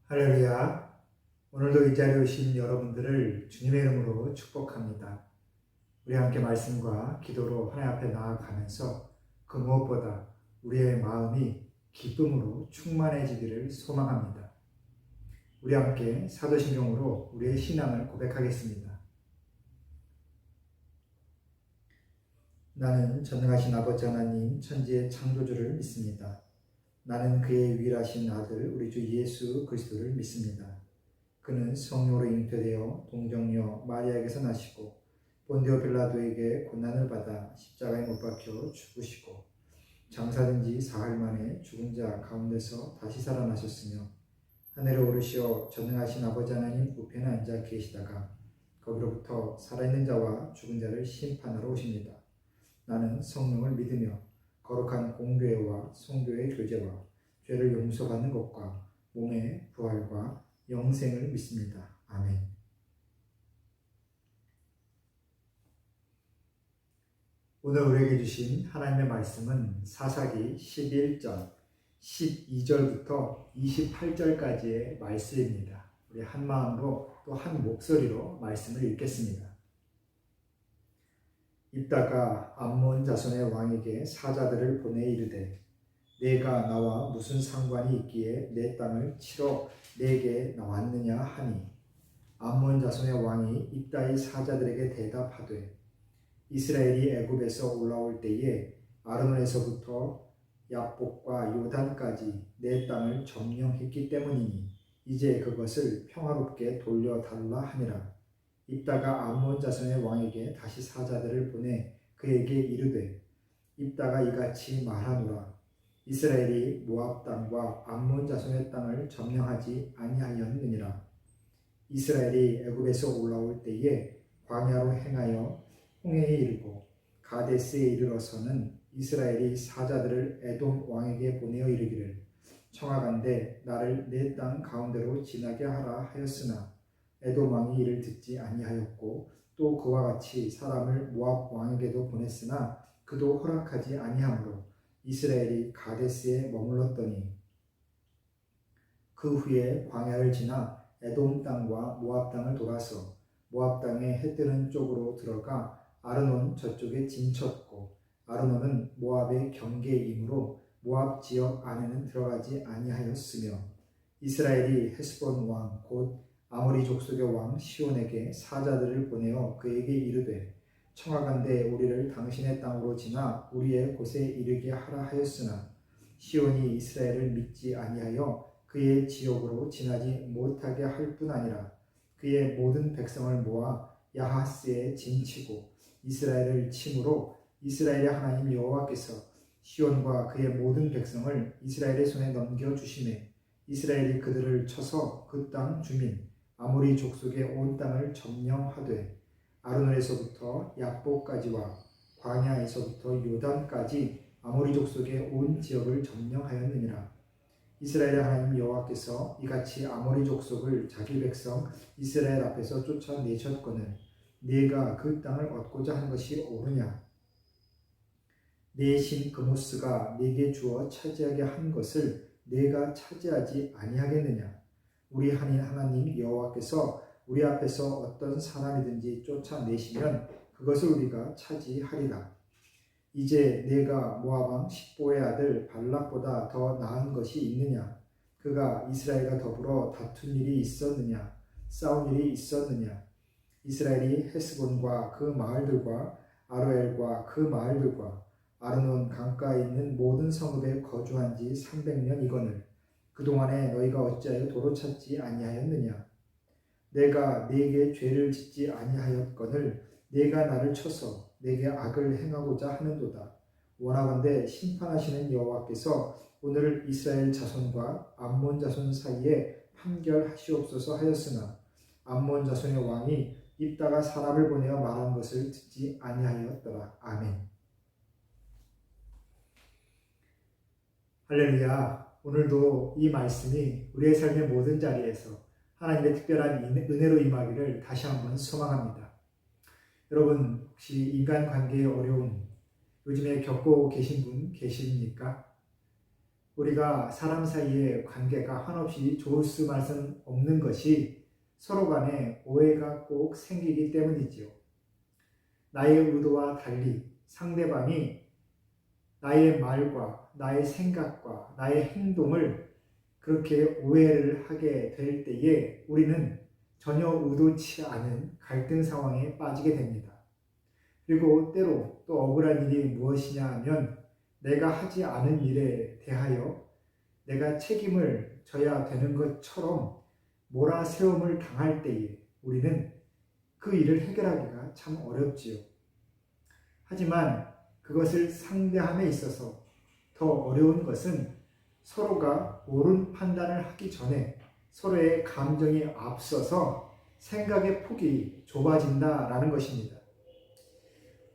할렐루야. 오늘도 이 자리에 오신 여러분들을 주님의 이름으로 축복합니다. 우리 함께 말씀과 기도로 하나님 앞에 나아가면서 그 무엇보다 우리의 마음이 기쁨으로 충만해지기를 소망합니다. 우리 함께 사도신경으로 우리의 신앙을 고백하겠습니다. 나는 전능하신 아버지 하나님 천지의 창조주를 믿습니다. 나는 그의 유일하신 아들 우리 주 예수 그리스도를 믿습니다. 그는 성령으로 잉태되어 동정녀 마리아에게서 나시고 본디오 빌라도에게 고난을 받아 십자가에 못 박혀 죽으시고 장사된 지 사흘 만에 죽은 자 가운데서 다시 살아나셨으며 하늘에 오르시어 전능하신 아버지 하나님 우편에 앉아 계시다가 거기로부터 살아있는 자와 죽은 자를 심판하러 오십니다. 나는 성령을 믿으며 거룩한 공교회와 성교의 교제와 죄를 용서받는 것과 몸의 부활과 영생을 믿습니다. 아멘. 오늘 우리에게 주신 하나님의 말씀은 사사기 11장 12절부터 28절까지의 말씀입니다. 우리 한 마음으로 또 한 목소리로 말씀을 읽겠습니다. 입다가 암몬 자손의 왕에게 사자들을 보내 이르되 내가 나와 무슨 상관이 있기에 내 땅을 치러 내게 나왔느냐 하니 암몬 자손의 왕이 입다의 사자들에게 대답하되 이스라엘이 애굽에서 올라올 때에 아르논에서부터 야복과 요단까지 내 땅을 점령했기 때문이니 이제 그것을 평화롭게 돌려달라 하니라. 입다가 암몬 자손의 왕에게 다시 사자들을 보내 그에게 이르되 입다가 이같이 말하노라. 이스라엘이 모압 땅과 암몬 자손의 땅을 점령하지 아니하였느니라. 이스라엘이 애굽에서 올라올 때에 광야로 행하여 홍해에 이르고 가데스에 이르러서는 이스라엘이 사자들을 에돔 왕에게 보내어 이르기를 청하간대 나를 내 땅 가운데로 지나게 하라 하였으나 에돔 왕이 이를 듣지 아니하였고 또 그와 같이 사람을 모압 왕에게도 보냈으나 그도 허락하지 아니하므로 이스라엘이 가데스에 머물렀더니 그 후에 광야를 지나 에돔 땅과 모압 땅을 돌아서 모압 땅의 해 뜨는 쪽으로 들어가 아르논 저쪽에 진쳤고 아르논은 모압의 경계이므로 모압 지역 안에는 들어가지 아니하였으며 이스라엘이 헤스본 왕 곧 아모리 족속의 왕 시온에게 사자들을 보내어 그에게 이르되 청하간대 우리를 당신의 땅으로 지나 우리의 곳에 이르게 하라 하였으나 시온이 이스라엘을 믿지 아니하여 그의 지역으로 지나지 못하게 할 뿐 아니라 그의 모든 백성을 모아 야하스에 진치고 이스라엘을 침으로 이스라엘의 하나님 여호와께서 시온과 그의 모든 백성을 이스라엘의 손에 넘겨주시매 이스라엘이 그들을 쳐서 그 땅 주민 아모리 족속의 온 땅을 점령하되 아르논에서부터 야복까지와 광야에서부터 요단까지 아모리 족속의 온 지역을 점령하였느니라. 이스라엘의 하나님 여호와께서 이같이 아모리 족속을 자기 백성 이스라엘 앞에서 쫓아내셨거늘 네가 그 땅을 얻고자 하는 것이 옳으냐? 네 신 그모스가 네게 주어 차지하게 한 것을 네가 차지하지 아니하겠느냐? 우리 하나님 여호와께서 우리 앞에서 어떤 사람이든지 쫓아내시면 그것을 우리가 차지하리라. 이제 내가 모압 왕 십보의 아들 발락보다 더 나은 것이 있느냐? 그가 이스라엘과 더불어 다툰 일이 있었느냐? 싸운 일이 있었느냐? 이스라엘이 헤스본과 그 마을들과 아로엘과 그 마을들과 아르논 강가에 있는 모든 성읍에 거주한 지 300년이거늘 그동안에 너희가 어찌하여 도로 찾지 아니하였느냐? 내가 네게 죄를 짓지 아니하였거늘 네가 나를 쳐서 내게 악을 행하고자 하는도다. 원하건대 심판하시는 여호와께서 오늘 이스라엘 자손과 암몬 자손 사이에 판결하시옵소서 하였으나 암몬 자손의 왕이 입다가 사람을 보내어 말한 것을 듣지 아니하였더라. 아멘. 할렐루야. 오늘도 이 말씀이 우리의 삶의 모든 자리에서 하나님의 특별한 은혜로 임하기를 다시 한번 소망합니다. 여러분 혹시 인간관계의 어려움 요즘에 겪고 계신 분 계십니까? 우리가 사람 사이의 관계가 한없이 좋을 수만은 없는 것이 서로 간에 오해가 꼭 생기기 때문이지요. 나의 의도와 달리 상대방이 나의 말과 나의 생각과 나의 행동을 그렇게 오해를 하게 될 때에 우리는 전혀 의도치 않은 갈등 상황에 빠지게 됩니다. 그리고 때로 또 억울한 일이 무엇이냐 하면 내가 하지 않은 일에 대하여 내가 책임을 져야 되는 것처럼 몰아세움을 당할 때에 우리는 그 일을 해결하기가 참 어렵지요. 하지만 그것을 상대함에 있어서 더 어려운 것은 서로가 옳은 판단을 하기 전에 서로의 감정이 앞서서 생각의 폭이 좁아진다라는 것입니다.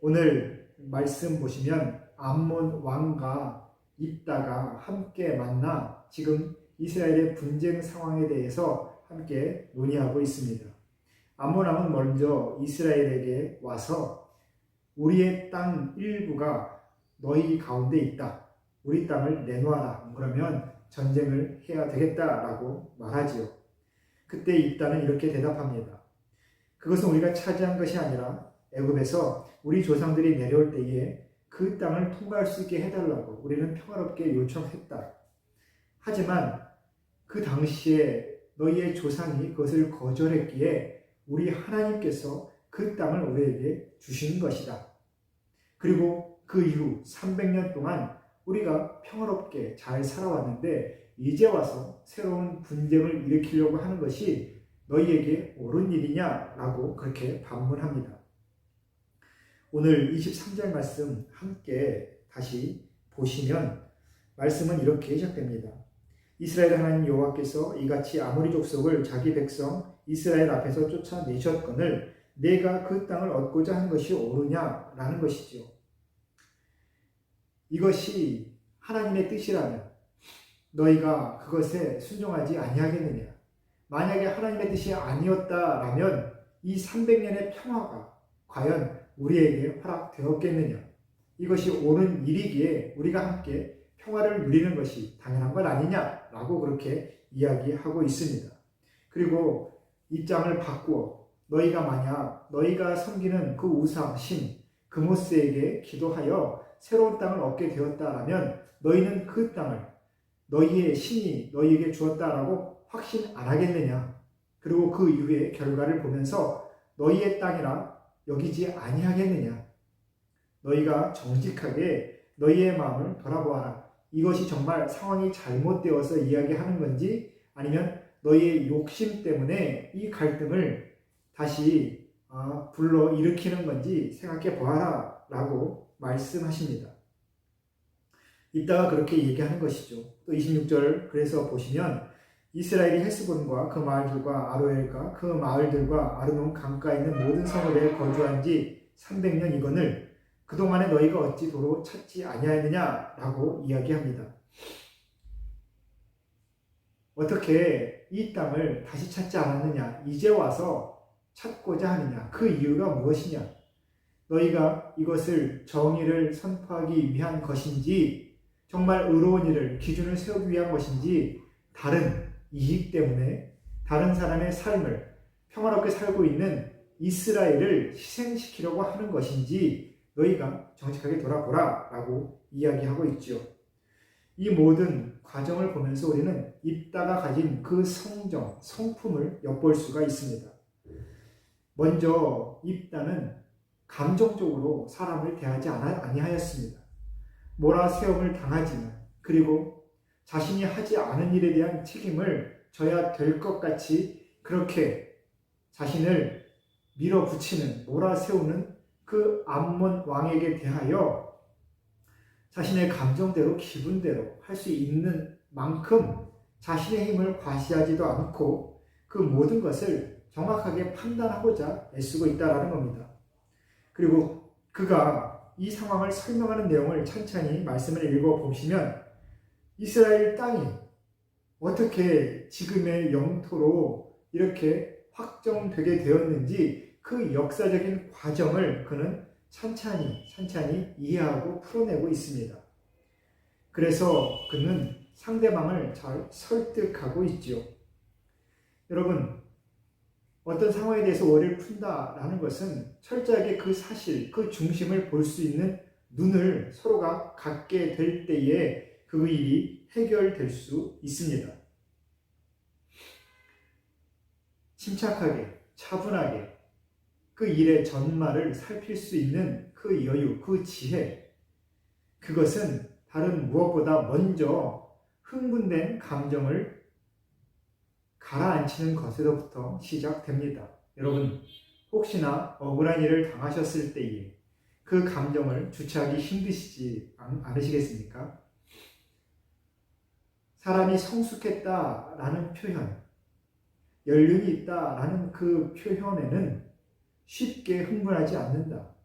오늘 말씀 보시면 암몬 왕과 입다가 함께 만나 지금 이스라엘의 분쟁 상황에 대해서 함께 논의하고 있습니다. 암몬 왕은 먼저 이스라엘에게 와서 우리의 땅 일부가 너희 가운데 있다. 우리 땅을 내놓아라. 그러면 전쟁을 해야 되겠다라고 말하지요. 그때 입다는 이렇게 대답합니다. 그것은 우리가 차지한 것이 아니라 애굽에서 우리 조상들이 내려올 때에 그 땅을 통과할 수 있게 해달라고 우리는 평화롭게 요청했다. 하지만 그 당시에 너희의 조상이 그것을 거절했기에 우리 하나님께서 그 땅을 우리에게 주신 것이다. 그리고 그 이후 300년 동안 우리가 평화롭게 잘 살아왔는데 이제 와서 새로운 분쟁을 일으키려고 하는 것이 너희에게 옳은 일이냐라고 그렇게 반문합니다. 오늘 23절 말씀 함께 다시 보시면 말씀은 이렇게 시작됩니다. 이스라엘 하나님 여호와께서 이같이 아모리 족속을 자기 백성 이스라엘 앞에서 쫓아내셨거늘 내가 그 땅을 얻고자 한 것이 옳으냐라는 것이죠. 이것이 하나님의 뜻이라면 너희가 그것에 순종하지 아니하겠느냐. 만약에 하나님의 뜻이 아니었다라면 이 300년의 평화가 과연 우리에게 허락되었겠느냐. 이것이 옳은 일이기에 우리가 함께 평화를 누리는 것이 당연한 것 아니냐라고 그렇게 이야기하고 있습니다. 그리고 입장을 바꾸어 너희가 만약 너희가 섬기는 그 우상 신 그모스에게 기도하여 새로운 땅을 얻게 되었다라면 너희는 그 땅을 너희의 신이 너희에게 주었다라고 확신 안 하겠느냐. 그리고 그 이후의 결과를 보면서 너희의 땅이라 여기지 아니하겠느냐. 너희가 정직하게 너희의 마음을 돌아보아라. 이것이 정말 상황이 잘못되어서 이야기하는 건지 아니면 너희의 욕심 때문에 이 갈등을 다시 불러 일으키는 건지 생각해 보아라 라고 말씀하십니다. 이따가 그렇게 얘기하는 것이죠. 또 26절 그래서 보시면 이스라엘이 헤스본과 그 마을들과 아로엘과 그 마을들과 아르논 강가에 있는 모든 성읍에 거주한 지 300년 이거늘 그동안에 너희가 어찌 도로 찾지 아니하였느냐라고 이야기합니다. 어떻게 이 땅을 다시 찾지 않았느냐? 이제 와서 찾고자 하느냐? 그 이유가 무엇이냐? 너희가 이것을 정의를 선포하기 위한 것인지 정말 의로운 일을 기준을 세우기 위한 것인지 다른 이익 때문에 다른 사람의 삶을 평화롭게 살고 있는 이스라엘을 희생시키려고 하는 것인지 너희가 정직하게 돌아보라 라고 이야기하고 있죠. 이 모든 과정을 보면서 우리는 입다가 가진 그 성정, 성품을 엿볼 수가 있습니다. 먼저 입다는 감정적으로 사람을 대하지 아니하였습니다. 몰아세움을 당하지만 그리고 자신이 하지 않은 일에 대한 책임을 져야 될 것 같이 그렇게 자신을 밀어붙이는 몰아세우는 그 암몬 왕에게 대하여 자신의 감정대로 기분대로 할 수 있는 만큼 자신의 힘을 과시하지도 않고 그 모든 것을 정확하게 판단하고자 애쓰고 있다는 겁니다. 그리고 그가 이 상황을 설명하는 내용을 천천히 말씀을 읽어보시면 이스라엘 땅이 어떻게 지금의 영토로 이렇게 확정되게 되었는지 그 역사적인 과정을 그는 천천히 이해하고 풀어내고 있습니다. 그래서 그는 상대방을 잘 설득하고 있지요. 여러분, 어떤 상황에 대해서 오해를 푼다라는 것은 철저하게 그 사실, 그 중심을 볼 수 있는 눈을 서로가 갖게 될 때에 그 일이 해결될 수 있습니다. 침착하게, 차분하게 그 일의 전말을 살필 수 있는 그 여유, 그 지혜, 그것은 다른 무엇보다 먼저 흥분된 감정을 가라앉히는 것에서부터 시작됩니다. 여러분, 혹시나 억울한 일을 당하셨을 때에 그 감정을 주체하기 힘드시지 않으시겠습니까? 사람이 성숙했다라는 표현, 연륜이 있다라는 그 표현에는 쉽게 흥분하지 않는다.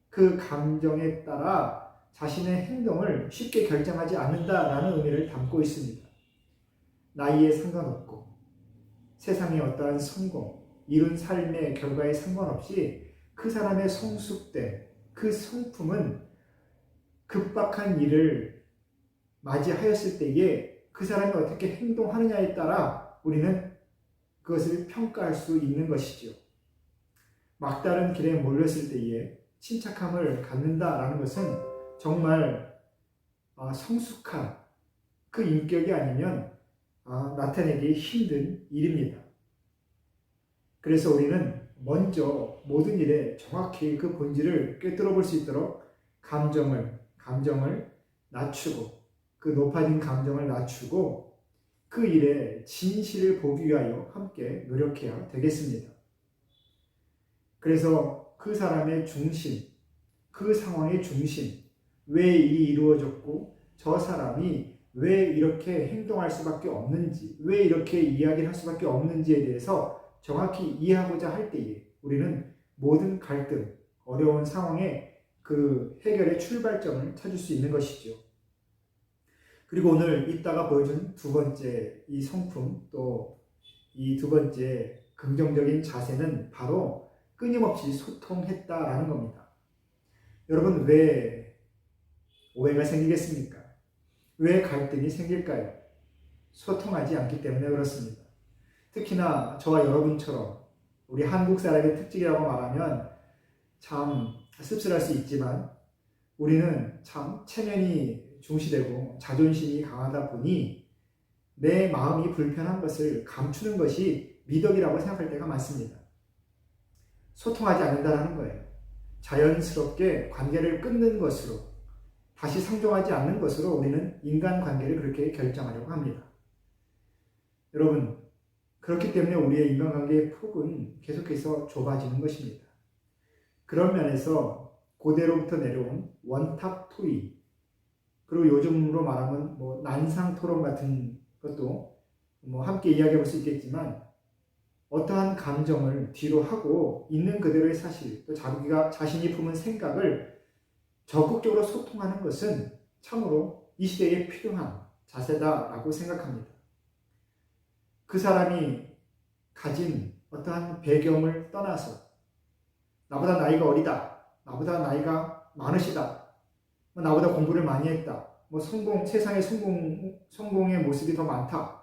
그 감정에 따라 자신의 행동을 쉽게 결정하지 않는다라는 의미를 담고 있습니다. 나이에 상관없고 세상의 어떠한 성공, 이룬 삶의 결과에 상관없이 그 사람의 성숙됨, 그 성품은 급박한 일을 맞이하였을 때에 그 사람이 어떻게 행동하느냐에 따라 우리는 그것을 평가할 수 있는 것이지요. 막다른 길에 몰렸을 때에 침착함을 갖는다라는 것은 정말 성숙한 그 인격이 아니면 나타내기 힘든 일입니다. 그래서 우리는 먼저 모든 일에 정확히 그 본질을 꿰뚫어 볼 수 있도록 감정을 낮추고 그 높아진 감정을 낮추고 그 일의 진실을 보기 위하여 함께 노력해야 되겠습니다. 그래서 그 사람의 중심, 그 상황의 중심, 왜 일이 이루어졌고 저 사람이 왜 이렇게 행동할 수밖에 없는지, 왜 이렇게 이야기를 할 수밖에 없는지에 대해서 정확히 이해하고자 할 때에 우리는 모든 갈등, 어려운 상황의 그 해결의 출발점을 찾을 수 있는 것이죠. 그리고 오늘 이따가 보여준 두 번째 이 성품, 또 이 두 번째 긍정적인 자세는 바로 끊임없이 소통했다라는 겁니다. 여러분, 왜 오해가 생기겠습니까? 왜 갈등이 생길까요? 소통하지 않기 때문에 그렇습니다. 특히나 저와 여러분처럼 우리 한국 사람의 특징이라고 말하면 참 씁쓸할 수 있지만 우리는 참 체면이 중시되고 자존심이 강하다 보니 내 마음이 불편한 것을 감추는 것이 미덕이라고 생각할 때가 많습니다. 소통하지 않는다는 거예요. 자연스럽게 관계를 끊는 것으로, 다시 상종하지 않는 것으로 우리는 인간관계를 그렇게 결정하려고 합니다. 여러분, 그렇기 때문에 우리의 인간관계의 폭은 계속해서 좁아지는 것입니다. 그런 면에서 고대로부터 내려온 원탑토의, 그리고 요즘으로 말하면 난상토론 같은 것도 함께 이야기해 볼 수 있겠지만 어떠한 감정을 뒤로 하고 있는 그대로의 사실, 또 자기가 자신이 품은 생각을 적극적으로 소통하는 것은 참으로 이 시대에 필요한 자세다라고 생각합니다. 그 사람이 가진 어떠한 배경을 떠나서 나보다 나이가 어리다, 나보다 나이가 많으시다, 나보다 공부를 많이 했다, 세상에 성공의 모습이 더 많다,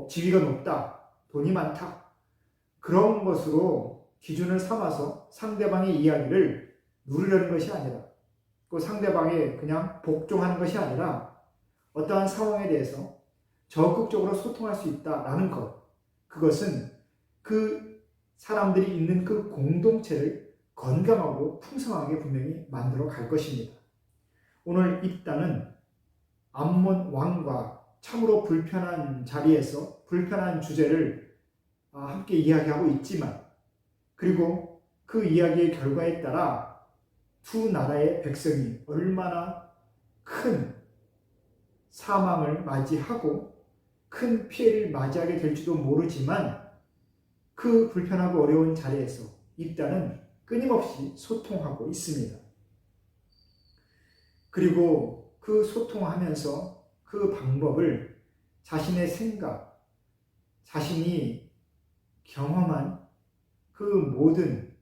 지위가 높다, 돈이 많다, 그런 것으로 기준을 삼아서 상대방의 이야기를 누르려는 것이 아니라, 그 상대방에 그냥 복종하는 것이 아니라 어떠한 상황에 대해서 적극적으로 소통할 수 있다라는 것, 그것은 그 사람들이 있는 그 공동체를 건강하고 풍성하게 분명히 만들어 갈 것입니다. 오늘 입단은 암몬 왕과 참으로 불편한 자리에서 불편한 주제를 함께 이야기하고 있지만, 그리고 그 이야기의 결과에 따라 두 나라의 백성이 얼마나 큰 사망을 맞이하고 큰 피해를 맞이하게 될지도 모르지만 그 불편하고 어려운 자리에서 입단은 끊임없이 소통하고 있습니다. 그리고 그 소통하면서 그 방법을 자신의 생각, 자신이 경험한 그 모든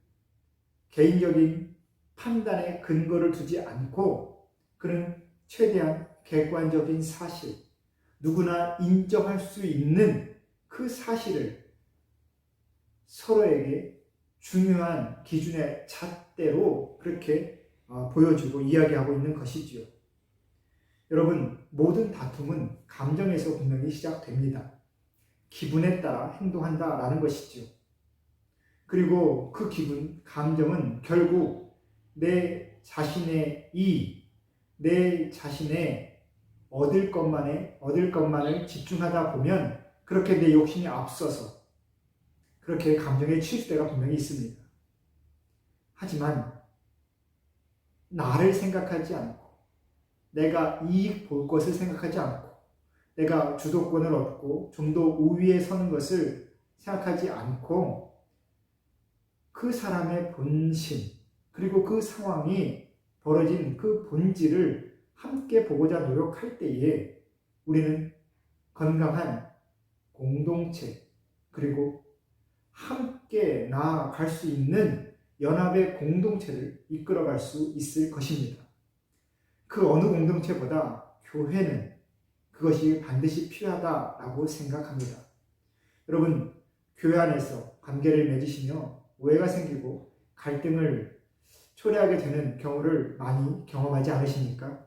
개인적인 판단에 근거를 두지 않고 그는 최대한 객관적인 사실, 누구나 인정할 수 있는 그 사실을 서로에게 중요한 기준의 잣대로 그렇게 보여주고 이야기하고 있는 것이지요. 여러분, 모든 다툼은 감정에서 분명히 시작됩니다. 기분에 따라 행동한다라는 것이지요. 그리고 그 기분, 감정은 결국 내 자신의 내 자신의 얻을 것만을 집중하다 보면 그렇게 내 욕심이 앞서서 그렇게 감정에 치일 때가 분명히 있습니다. 하지만 나를 생각하지 않고 내가 이익 볼 것을 생각하지 않고 내가 주도권을 얻고 좀 더 우위에 서는 것을 생각하지 않고 그 사람의 본심 그리고 그 상황이 벌어진 그 본질을 함께 보고자 노력할 때에 우리는 건강한 공동체 그리고 함께 나아갈 수 있는 연합의 공동체를 이끌어갈 수 있을 것입니다. 그 어느 공동체보다 교회는 그것이 반드시 필요하다라고 생각합니다. 여러분, 교회 안에서 관계를 맺으시며 오해가 생기고 갈등을 초래하게 되는 경우를 많이 경험하지 않으십니까?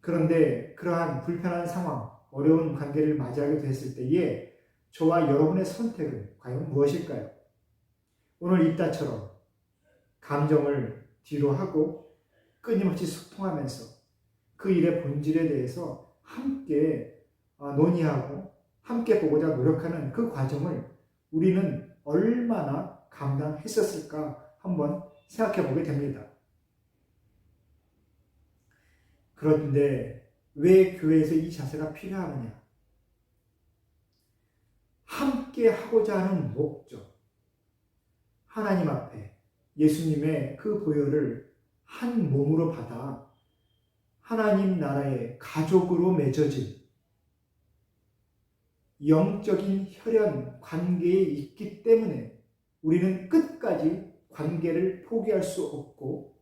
그런데 그러한 불편한 상황, 어려운 관계를 맞이하게 됐을 때에 저와 여러분의 선택은 과연 무엇일까요? 오늘 이따처럼 감정을 뒤로 하고 끊임없이 소통하면서 그 일의 본질에 대해서 함께 논의하고 함께 보고자 노력하는 그 과정을 우리는 얼마나 감당했었을까 한번 생각해 보게 됩니다. 그런데 왜 교회에서 이 자세가 필요하느냐? 함께 하고자 하는 목적, 하나님 앞에 예수님의 그 보혈을 한 몸으로 받아 하나님 나라의 가족으로 맺어진 영적인 혈연 관계에 있기 때문에 우리는 끝까지 관계를 포기할 수 없고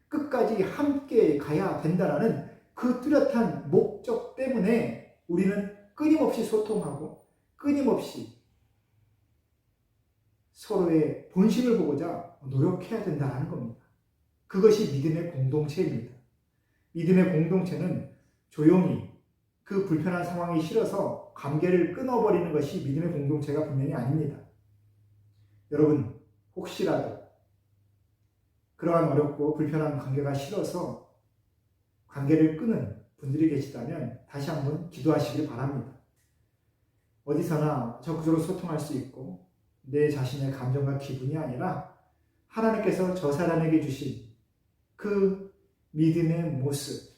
끝까지 함께 가야 된다는 그 뚜렷한 목적 때문에 우리는 끊임없이 소통하고 끊임없이 서로의 본심을 보고자 노력해야 된다는 겁니다. 그것이 믿음의 공동체입니다. 믿음의 공동체는 조용히 그 불편한 상황이 싫어서 관계를 끊어버리는 것이 믿음의 공동체가 분명히 아닙니다. 여러분, 혹시라도 그러한 어렵고 불편한 관계가 싫어서 관계를 끊은 분들이 계시다면 다시 한번 기도하시길 바랍니다. 어디서나 적극적으로 소통할 수 있고 내 자신의 감정과 기분이 아니라 하나님께서 저 사람에게 주신 그 믿음의 모습,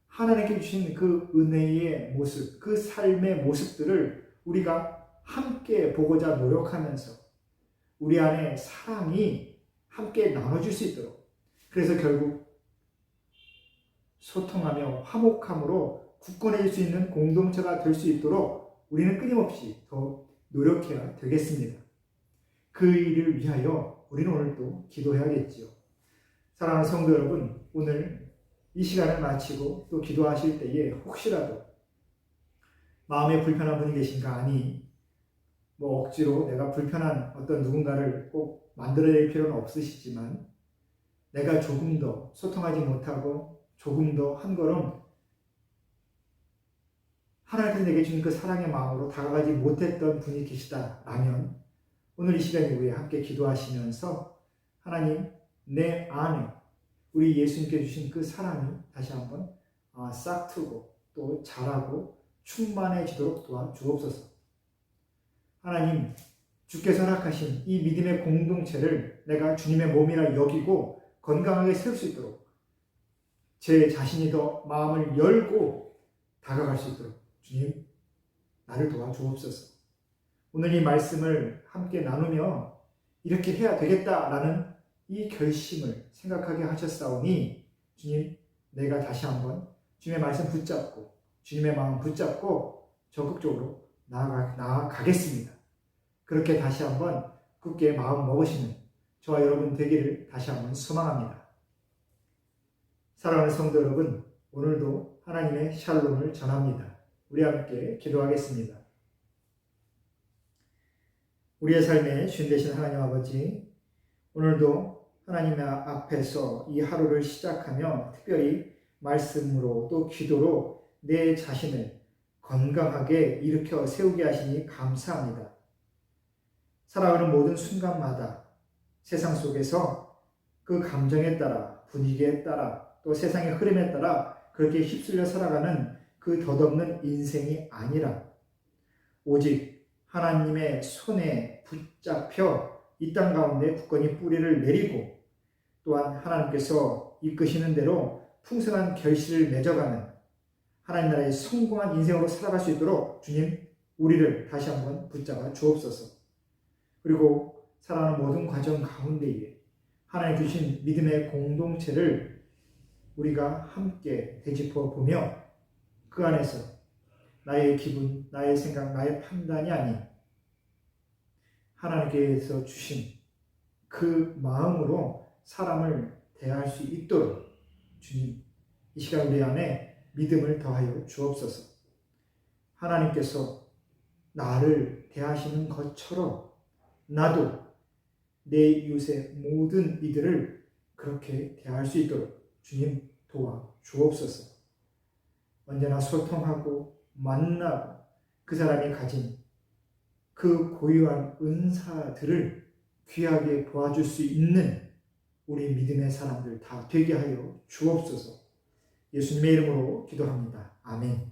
하나님께 주신 그 은혜의 모습, 그 삶의 모습들을 우리가 함께 보고자 노력하면서 우리 안에 사랑이 함께 나눠질 수 있도록, 그래서 결국 소통하며 화목함으로 굳건해질 수 있는 공동체가 될 수 있도록 우리는 끊임없이 더 노력해야 되겠습니다. 그 일을 위하여 우리는 오늘도 기도해야겠지요. 사랑하는 성도 여러분, 오늘 이 시간을 마치고 또 기도하실 때에 혹시라도 마음에 불편한 분이 계신가, 아니 억지로 내가 불편한 어떤 누군가를 꼭 만들어낼 필요는 없으시지만 내가 조금 더 소통하지 못하고 조금 더 한 걸음 하나님께서 내게 주신 그 사랑의 마음으로 다가가지 못했던 분이 계시다라면 오늘 이 시간 이후에 함께 기도하시면서 하나님, 내 안에 우리 예수님께 주신 그 사랑이 다시 한번 싹트고 또 자라고 충만해지도록 도와주옵소서. 하나님, 주께서 허락하신 이 믿음의 공동체를 내가 주님의 몸이라 여기고 건강하게 세울 수 있도록 제 자신이 더 마음을 열고 다가갈 수 있도록 주님, 나를 도와주옵소서. 오늘 이 말씀을 함께 나누며 이렇게 해야 되겠다라는 이 결심을 생각하게 하셨사오니 주님, 내가 다시 한번 주님의 말씀 붙잡고 주님의 마음 붙잡고 적극적으로 나아가겠습니다. 그렇게 다시 한번 굳게 마음 먹으시는 저와 여러분 되기를 다시 한번 소망합니다. 사랑하는 성도 여러분, 오늘도 하나님의 샬롬을 전합니다. 우리 함께 기도하겠습니다. 우리의 삶의 주인 되신 하나님 아버지, 오늘도 하나님 앞에서 이 하루를 시작하며 특별히 말씀으로 또 기도로 내 자신을 건강하게 일으켜 세우게 하시니 감사합니다. 살아가는 모든 순간마다 세상 속에서 그 감정에 따라, 분위기에 따라, 또 세상의 흐름에 따라 그렇게 휩쓸려 살아가는 그 덧없는 인생이 아니라 오직 하나님의 손에 붙잡혀 이 땅 가운데 굳건히 뿌리를 내리고 또한 하나님께서 이끄시는 대로 풍성한 결실을 맺어가는 하나님 나라의 성공한 인생으로 살아갈 수 있도록 주님, 우리를 다시 한번 붙잡아 주옵소서. 그리고 살아가는 모든 과정 가운데에 하나님 주신 믿음의 공동체를 우리가 함께 되짚어 보며 그 안에서 나의 기분, 나의 생각, 나의 판단이 아닌 하나님께서 주신 그 마음으로 사람을 대할 수 있도록 주님, 이 시간 우리 안에 믿음을 더하여 주옵소서. 하나님께서 나를 대하시는 것처럼 나도 내 이웃의 모든 이들을 그렇게 대할 수 있도록 주님 도와 주옵소서. 언제나 소통하고 만나고 그 사람이 가진 그 고유한 은사들을 귀하게 보아줄 수 있는 우리 믿음의 사람들 다 되게 하여 주옵소서. 예수님의 이름으로 기도합니다. 아멘.